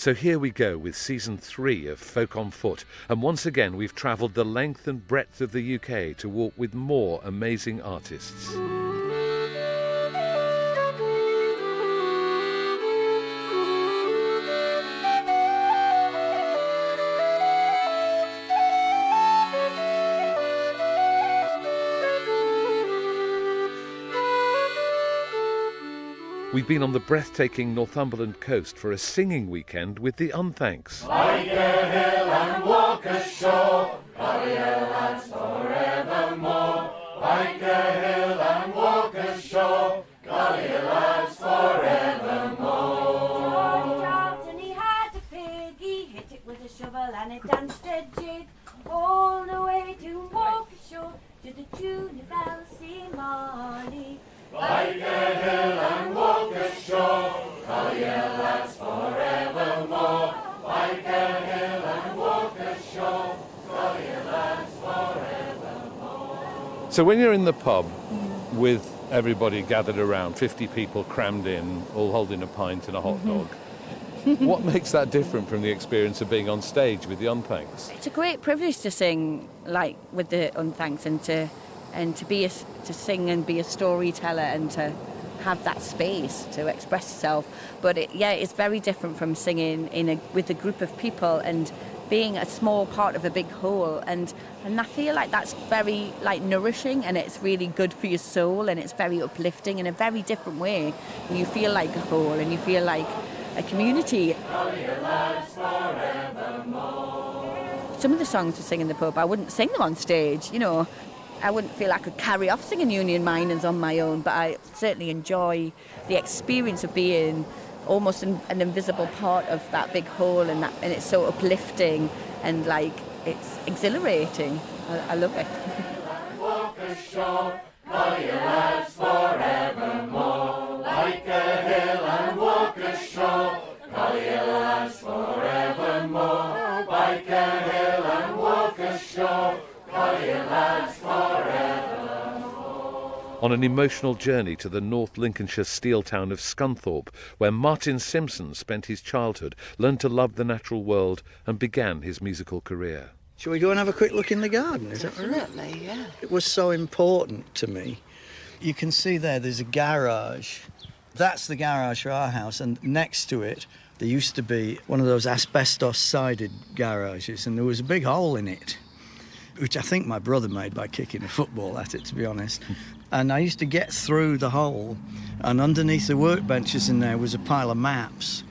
So here we go with season 3 of Folk on Foot, and once again we've travelled the length and breadth of the UK to walk with more amazing artists. We've been on the breathtaking Northumberland coast for a singing weekend with the Unthanks. Like a hill and walk ashore, Collier lads forevermore. Like a hill and walk ashore, Collier lads forevermore. George out and he had a pig, he hit it with a shovel and it danced a jig all the way to walk ashore to the tune of Elsie Marley. Like a hill and walk ashore, Collier lads forevermore. Like a hill and walk ashore, Collier lads forevermore. So when you're in the pub with everybody gathered around, 50 people crammed in, all holding a pint and a hot dog, what makes that different from the experience of being on stage with the Unthanks? It's a great privilege to sing like with the Unthanks and to sing and be a storyteller and to have that space to express yourself. But it's very different from singing with a group of people and being a small part of a big whole. And I feel like that's very nourishing, and it's really good for your soul, and it's very uplifting in a very different way. And you feel like a whole, and you feel like a community. Some of the songs we sing in the pub, I wouldn't sing them on stage, you know. I wouldn't feel I could carry off singing Union Miners on my own, but I certainly enjoy the experience of being almost an invisible part of that big whole, and it's so uplifting and it's exhilarating. I love it. Walk ashore, Collier lads forevermore. Like a hill and walk ashore, Collier lads forevermore. Like a hill and walk ashore, Collier lads forevermore. On an emotional journey to the North Lincolnshire steel town of Scunthorpe, where Martin Simpson spent his childhood, learned to love the natural world and began his musical career. Shall we go and have a quick look in the garden? Is that all right? Definitely, yeah. It was so important to me. You can see there's a garage. That's the garage for our house, and next to it there used to be one of those asbestos-sided garages, and there was a big hole in it, which I think my brother made by kicking a football at it, to be honest. And I used to get through the hole, and underneath the workbenches in there was a pile of maps.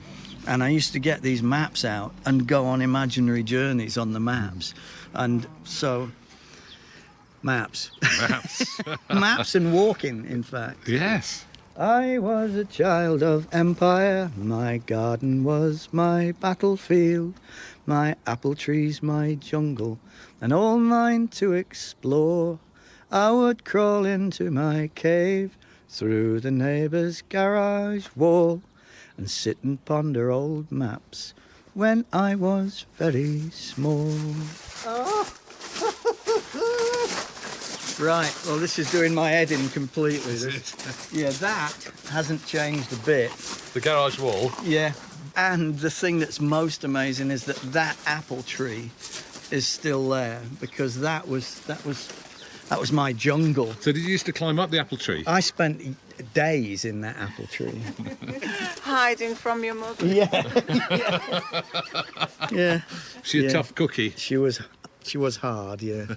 And I used to get these maps out and go on imaginary journeys on the maps. And so, maps. Maps and walking, in fact. Yes. I was a child of empire, my garden was my battlefield, my apple trees my jungle, and all mine to explore. I would crawl into my cave, through the neighbour's garage wall, and sit and ponder old maps when I was very small. Oh. Right, well, this is doing my head in completely. Yeah, that hasn't changed a bit. The garage wall? Yeah, and the thing that's most amazing is that apple tree is still there, because that was my jungle. So did you used to climb up the apple tree? I spent days in that apple tree. Hiding from your mother. Yeah. Yeah. She a tough cookie? She was hard, yeah.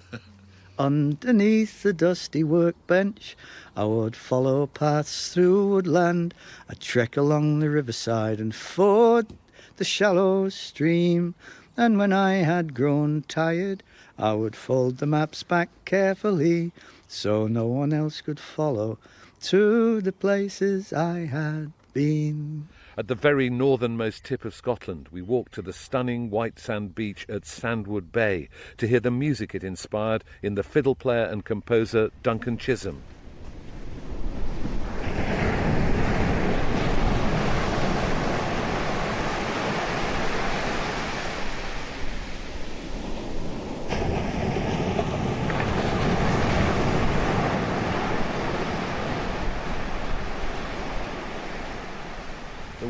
Underneath the dusty workbench, I would follow paths through woodland. I'd trek along the riverside and ford the shallow stream. And when I had grown tired, I would fold the maps back carefully, so no one else could follow to the places I had been. At the very northernmost tip of Scotland, we walked to the stunning white sand beach at Sandwood Bay to hear the music it inspired in the fiddle player and composer Duncan Chisholm.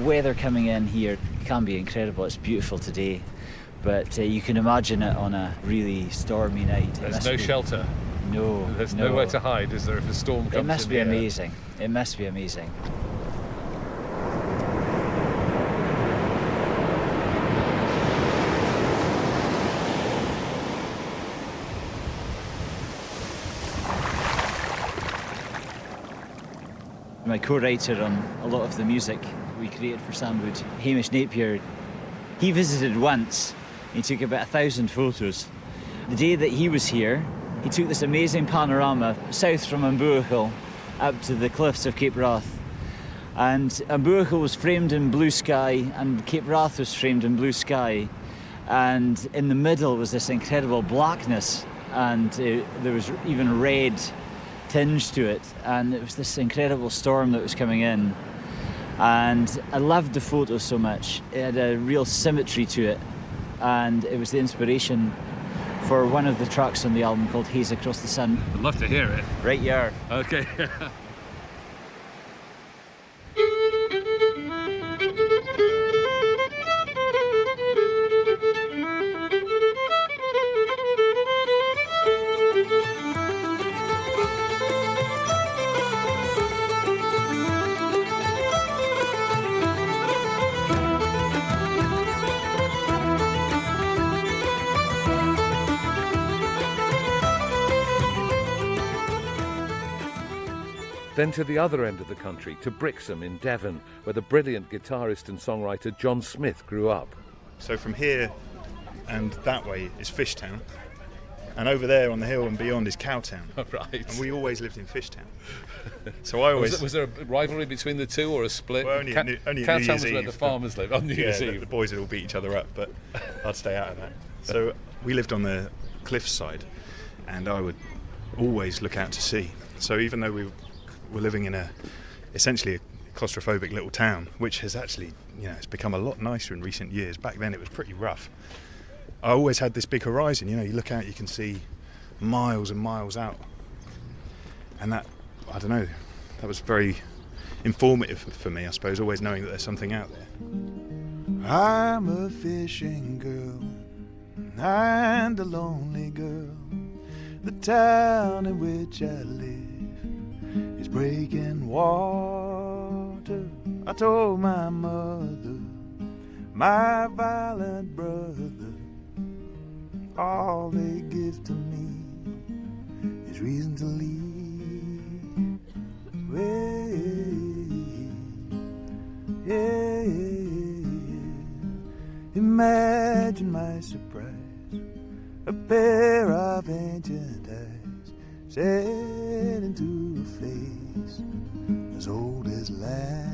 weather coming in here can be incredible. It's beautiful today, but you can imagine it on a really stormy night. There's no shelter. No. There's nowhere to hide, is there, if a storm comes in? It must be amazing. It must be amazing. My co-writer on a lot of the music we created for Sandwood, Hamish Napier, he visited once. He took about 1,000 photos. The day that he was here, he took this amazing panorama south from Umbilical up to the cliffs of Cape Wrath. And Umbilical was framed in blue sky and Cape Wrath was framed in blue sky. And in the middle was this incredible blackness, and there was even red tinge to it, and it was this incredible storm that was coming in. And I loved the photo so much. It had a real symmetry to it, and it was the inspiration for one of the tracks on the album called Haze Across the Sun. I'd love to hear it. Right here. Okay. Then to the other end of the country, to Brixham in Devon, where the brilliant guitarist and songwriter John Smith grew up. So from here and that way is Fishtown, and over there on the hill and beyond is Cowtown. Right. And we always lived in Fishtown. So I always... Was there a rivalry between the two, or a split? Well, only at New Cowtown Year's was where Eve, the farmers lived, on New Year's Eve. The boys would all beat each other up, but I'd stay out of that. So we lived on the cliff side, and I would always look out to sea. So even though we were living in essentially a claustrophobic little town, which has actually, it's become a lot nicer in recent years. Back then it was pretty rough. I always had this big horizon, you look out, you can see miles and miles out. And that, I don't know, that was very informative for me, I suppose, always knowing that there's something out there. I'm a fishing girl, and a lonely girl. The town in which I live is breaking water. I told my mother, my violent brother, all they give to me is reason to leave. Yeah. Imagine my surprise, a pair of ancient eyes set into a face as old as land.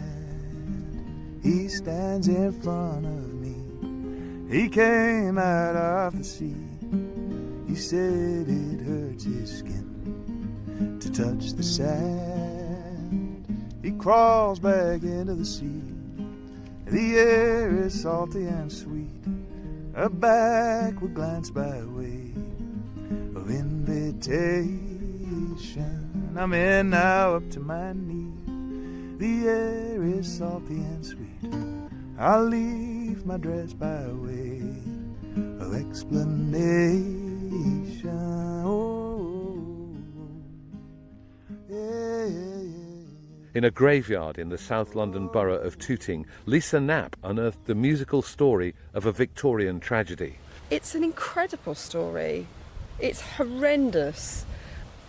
He stands in front of me. He came out of the sea. He said it hurts his skin to touch the sand. He crawls back into the sea. The air is salty and sweet. A backward glance by way of invitation. I'm in now up to my knee. The air is salty and sweet. I'll leave my dress by way of explanation. Oh, yeah. In a graveyard in the South London borough of Tooting, Lisa Knapp unearthed the musical story of a Victorian tragedy. It's an incredible story. It's horrendous.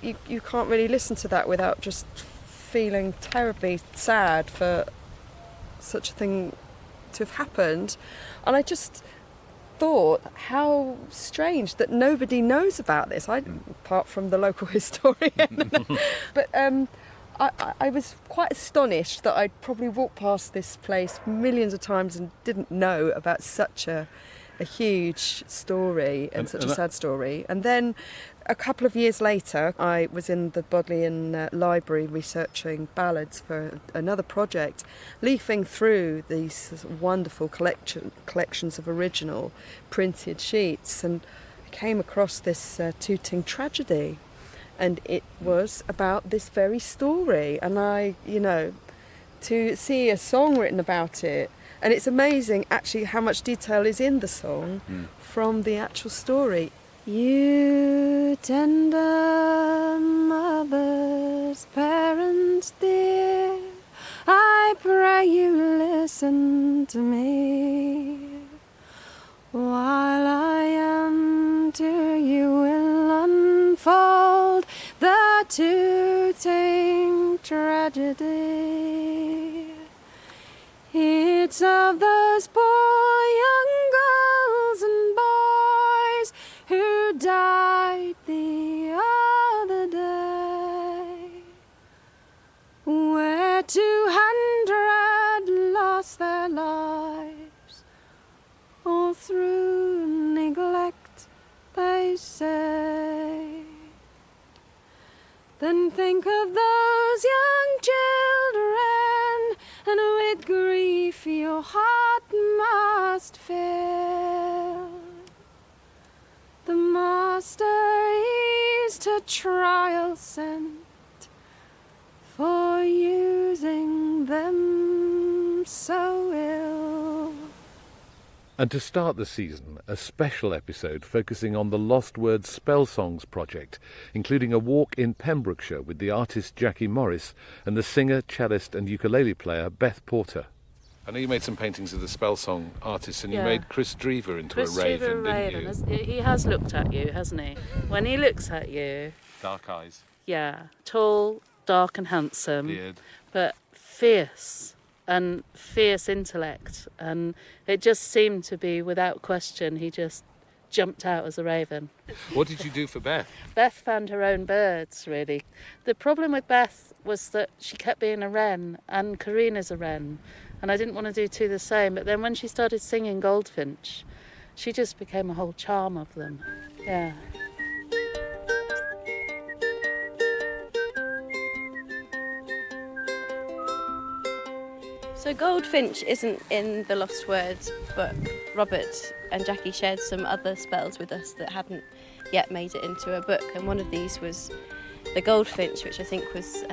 You can't really listen to that without just feeling terribly sad for such a thing to have happened. And I just thought how strange that nobody knows about this, apart from the local historian. But I was quite astonished that I'd probably walked past this place millions of times and didn't know about such a huge story and such a sad story. And then a couple of years later, I was in the Bodleian Library researching ballads for another project, leafing through these wonderful collections of original printed sheets, and I came across this Tooting tragedy. And it was about this very story. And I, to see a song written about it. And it's amazing actually how much detail is in the song from the actual story. You tender mothers, parents dear, I pray you listen to me. While I unto you will unfold the Tooting tragedy. It's of those poor young girls and boys who died the other day, where 200 lost their lives, all through neglect, they say. Then think of those young children, and with grief your heart must fill. The master is to trial sent for using them so ill. And to start the season, a special episode focusing on the Lost Words Spell Songs project, including a walk in Pembrokeshire with the artist Jackie Morris and the singer, cellist and ukulele player Beth Porter. I know you made some paintings of the spell song artists, and you made Chris Drever into a raven, didn't you? He has looked at you, hasn't he? When he looks at you... Dark eyes. Yeah, tall, dark and handsome. Beard. But fierce. And fierce intellect, and it just seemed to be, without question, he just jumped out as a raven. What did you do for Beth? Beth found her own birds, really. The problem with Beth was that she kept being a wren, and Karina's a wren, and I didn't want to do two the same, but then when she started singing Goldfinch, she just became a whole charm of them. Yeah. So Goldfinch isn't in the Lost Words book. Robert and Jackie shared some other spells with us that hadn't yet made it into a book, and one of these was the Goldfinch, which I think was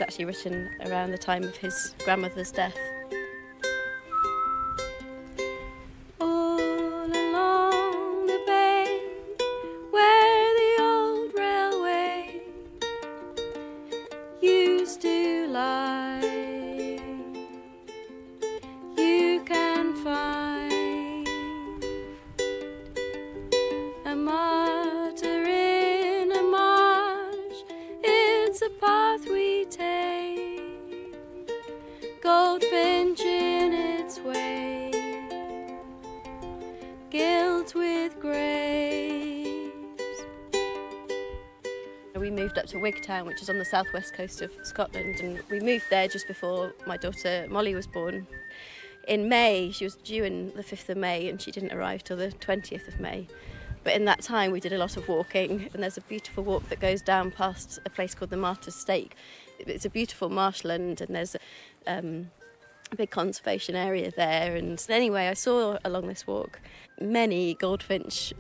actually written around the time of his grandmother's death. All along the bay where the old railway used to lie, path we take, Goldfinch in its way, gilt with graves. We moved up to Wigtown, which is on the southwest coast of Scotland, and we moved there just before my daughter Molly was born. In May, she was due in the 5th of May, and she didn't arrive till the 20th of May. But in that time we did a lot of walking, and there's a beautiful walk that goes down past a place called the Martyr's Stake. It's a beautiful marshland, and there's a big conservation area there. And anyway, I saw along this walk many goldfinch,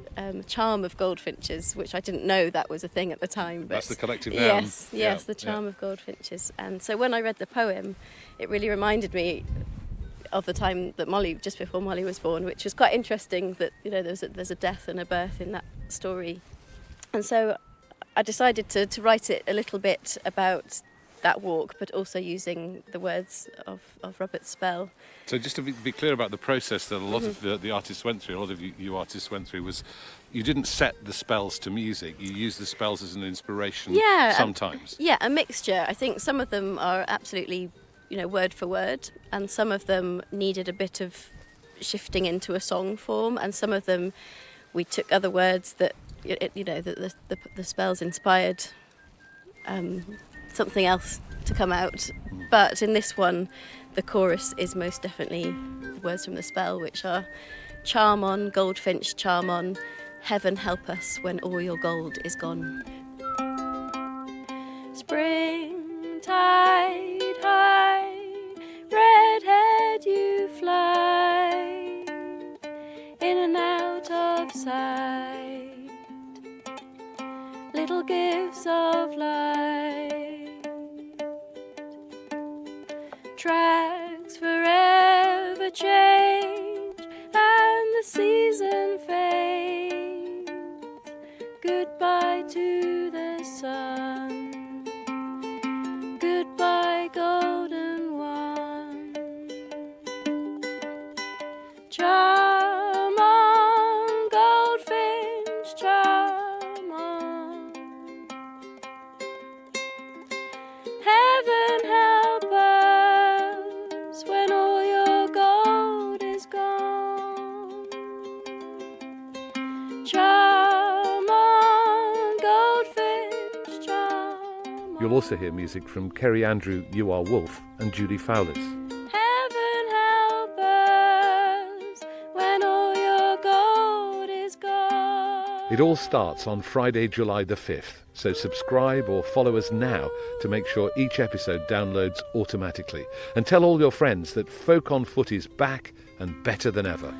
charm of goldfinches, which I didn't know that was a thing at the time. But that's the collective noun. Yes, the charm of goldfinches. And so when I read the poem, it really reminded me of the time that just before Molly was born, which was quite interesting that, you know, there's a death and a birth in that story. And so I decided to write it a little bit about that walk, but also using the words of Robert's spell. So just to be clear about the process that a lot of the artists went through, a lot of you artists went through, was you didn't set the spells to music, you used the spells as an inspiration sometimes. A mixture. I think some of them are absolutely, you know, word for word, and some of them needed a bit of shifting into a song form, and some of them we took other words that, you know, that the spells inspired something else to come out. But in this one, the chorus is most definitely the words from the spell, which are: charm on, goldfinch, charm on, heaven help us when all your gold is gone. Spring tide high, redhead you fly, in and out of sight, little gifts of light. You'll also hear music from Kerry Andrew, You Are Wolf and Judy Fowlers. Heaven help us when all your gold is gone. It all starts on Friday, July the 5th, so subscribe or follow us now to make sure each episode downloads automatically. And tell all your friends that Folk on Foot is back and better than ever.